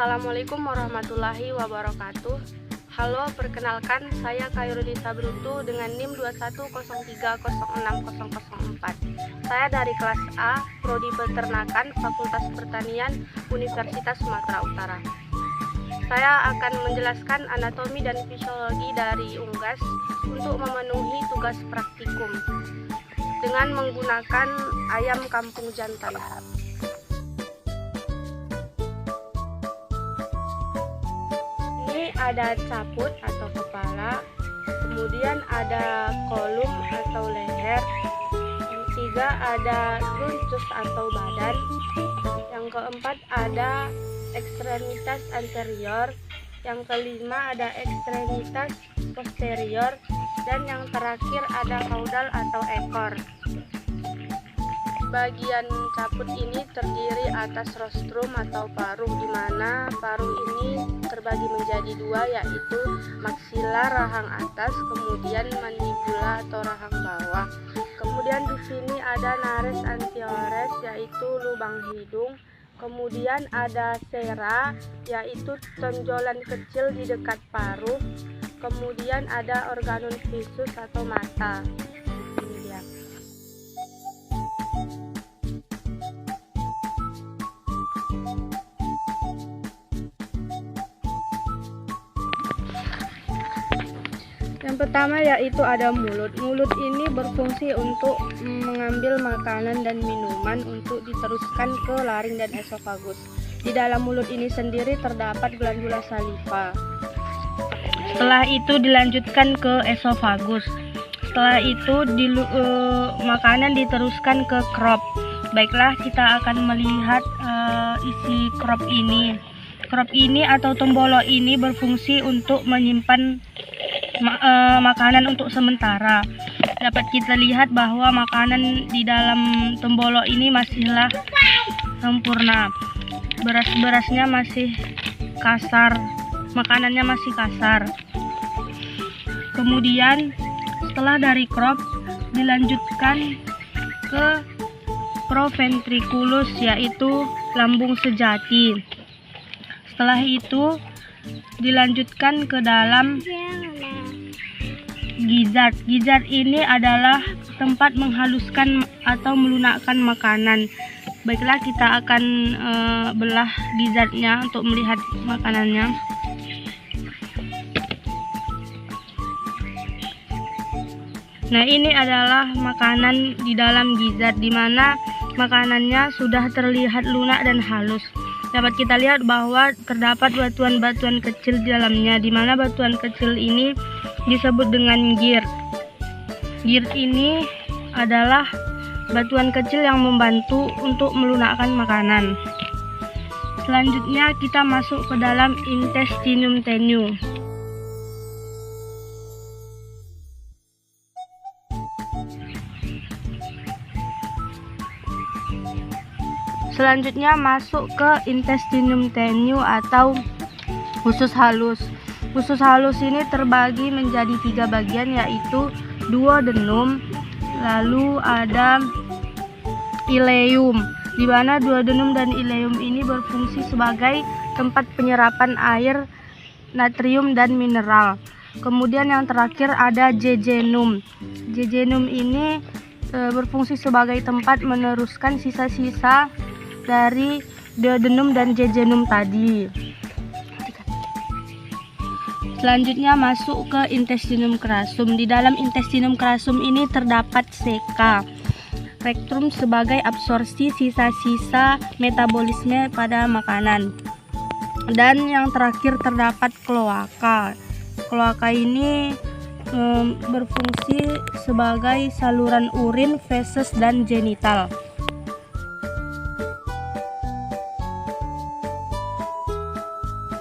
Assalamualaikum warahmatullahi wabarakatuh. Halo, perkenalkan saya Khairunisa Brutu dengan NIM 210306004. Saya dari kelas A, Prodi Peternakan, Fakultas Pertanian, Universitas Sumatera Utara. Saya akan menjelaskan anatomi dan fisiologi dari unggas untuk memenuhi tugas praktikum dengan menggunakan ayam kampung jantan. Ini ada caput atau kepala, kemudian ada kolum atau leher, yang ketiga ada truncus atau badan, yang keempat ada ekstremitas anterior, yang kelima ada ekstremitas posterior, dan yang terakhir ada caudal atau ekor. Bagian caput ini terdiri atas rostrum atau paruh, di mana paruh ini terbagi menjadi dua, yaitu maksilar rahang atas, kemudian mandibula atau rahang bawah. Kemudian di sini ada nares anteriores, yaitu lubang hidung. Kemudian ada sera, yaitu tonjolan kecil di dekat paruh. Kemudian ada organum visus atau mata. Ini dia. Yang pertama yaitu ada mulut. Mulut ini berfungsi untuk mengambil makanan dan minuman untuk diteruskan ke laring dan esofagus. Di dalam mulut ini sendiri terdapat glandula saliva. Setelah itu dilanjutkan ke esofagus. Setelah itu makanan diteruskan ke crop. Baiklah, kita akan melihat isi crop ini. Crop ini atau tombolo ini berfungsi untuk menyimpan makanan untuk sementara. Dapat kita lihat bahwa makanan di dalam tombolo ini masihlah sempurna. Beras-berasnya masih kasar, makanannya masih kasar. Kemudian setelah dari crop dilanjutkan ke proventriculus, yaitu lambung sejati. Setelah itu dilanjutkan ke dalam gizzard. Gizzard ini adalah tempat menghaluskan atau melunakkan makanan. Baiklah, kita akan belah gizzardnya untuk melihat makanannya. Nah, ini adalah makanan di dalam gizzard, di mana makanannya sudah terlihat lunak dan halus. Dapat kita lihat bahwa terdapat batuan-batuan kecil di dalamnya, di mana batuan kecil ini disebut dengan girt. Girt ini adalah batuan kecil yang membantu untuk melunakkan makanan. Selanjutnya kita masuk ke dalam intestinum tenue. Selanjutnya masuk ke intestinum tenue atau usus halus. Usus halus ini terbagi menjadi 3 bagian, yaitu duodenum, lalu ada ileum, di mana duodenum dan ileum ini berfungsi sebagai tempat penyerapan air, natrium dan mineral. Kemudian yang terakhir ada jejunum. Jejunum ini berfungsi sebagai tempat meneruskan sisa-sisa dari duodenum dan jejunum tadi. Selanjutnya masuk ke intestinum crassum. Di dalam intestinum crassum ini terdapat seka, rectum sebagai absorpsi sisa-sisa metabolisme pada makanan. Dan yang terakhir terdapat kloaka. Kloaka ini berfungsi sebagai saluran urin, feses dan genital.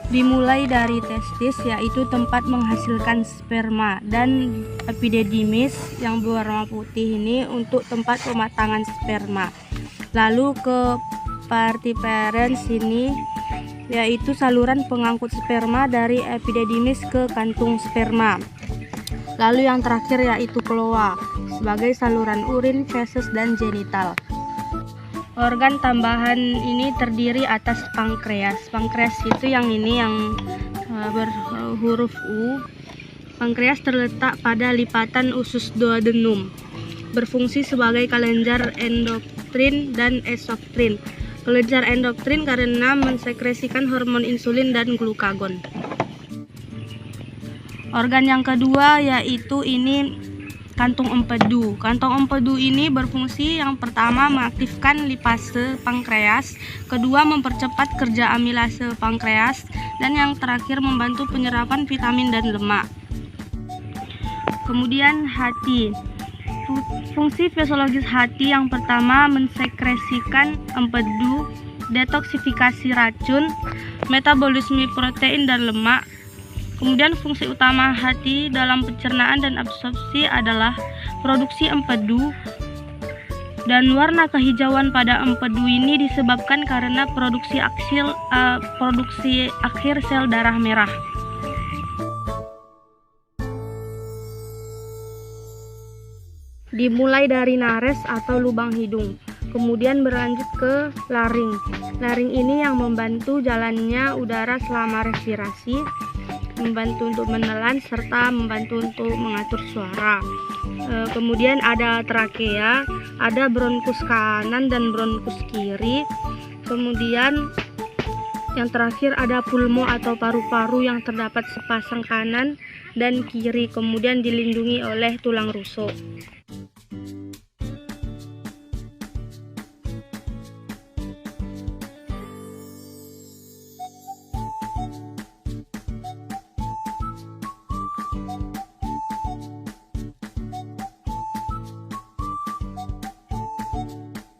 Dimulai dari testis, yaitu tempat menghasilkan sperma, dan epididymis yang berwarna putih ini untuk tempat pematangan sperma. Lalu ke partiferens ini, yaitu saluran pengangkut sperma dari epididymis ke kantung sperma. Lalu yang terakhir yaitu kloa sebagai saluran urin, feses dan genital. Organ tambahan ini terdiri atas pankreas. Pankreas itu yang ini yang berhuruf U. Pankreas terletak pada lipatan usus duodenum, berfungsi sebagai kelenjar endokrin dan eksokrin. Kelenjar endokrin karena mensekresikan hormon insulin dan glukagon. Organ yang kedua yaitu ini kantung empedu. Kantung empedu ini berfungsi yang pertama mengaktifkan lipase pankreas, kedua mempercepat kerja amilase pankreas, dan yang terakhir membantu penyerapan vitamin dan lemak. Kemudian hati. Fungsi fisiologis hati yang pertama mensekresikan empedu, detoksifikasi racun, metabolisme protein dan lemak. Kemudian fungsi utama hati dalam pencernaan dan absorpsi adalah produksi empedu, dan warna kehijauan pada empedu ini disebabkan karena produksi akhir sel darah merah. Dimulai dari nares atau lubang hidung, kemudian berlanjut ke laring. Laring ini yang membantu jalannya udara selama respirasi, membantu untuk menelan serta membantu untuk mengatur suara. Kemudian ada trakea, ada bronkus kanan dan bronkus kiri. Kemudian yang terakhir ada pulmo atau paru-paru yang terdapat sepasang kanan dan kiri, kemudian dilindungi oleh tulang rusuk.